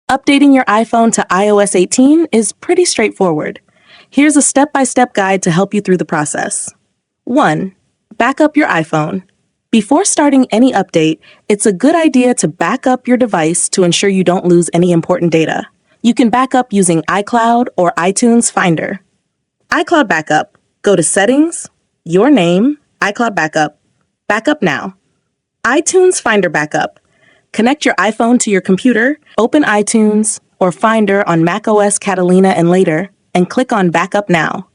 Updating your iPhone to iOS 18 is pretty straightforward. Here's a step-by-step guide to help you through the process. 1. Back up your iPhone. Before starting any update, it's a good idea to back up your device to ensure you don't lose any important data. You can back up using iCloud or iTunes Finder. iCloud Backup. Go to Settings, Your Name, iCloud Backup. Backup now. iTunes Finder Backup. Connect your iPhone to your computer, open iTunes or Finder on macOS Catalina and later, and click on Backup Now.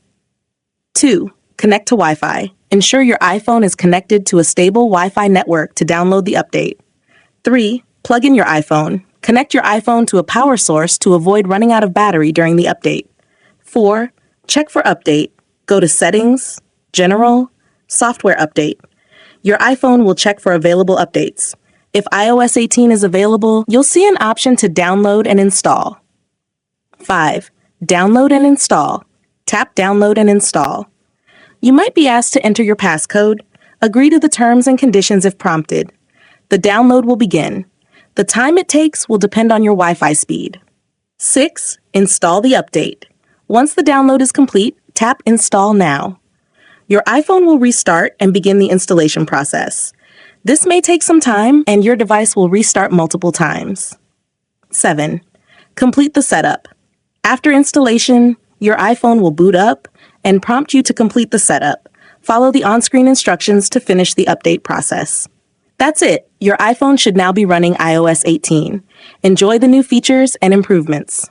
2. Connect to Wi-Fi. Ensure your iPhone is connected to a stable Wi-Fi network to download the update. 3. Plug in your iPhone. Connect your iPhone to a power source to avoid running out of battery during the update. 4. Check for update. Go to Settings, General, Software Update. Your iPhone will check for available updates. If iOS 18 is available, you'll see an option to download and install. 5. Download and install. Tap Download and Install. You might be asked to enter your passcode. Agree to the terms and conditions if prompted. The download will begin. The time it takes will depend on your Wi-Fi speed. 6. Install the update. Once the download is complete, tap Install Now. Your iPhone will restart and begin the installation process. This may take some time, and your device will restart multiple times. 7. Complete the setup. After installation, your iPhone will boot up and prompt you to complete the setup. Follow the on-screen instructions to finish the update process. That's it. Your iPhone should now be running iOS 18. Enjoy the new features and improvements.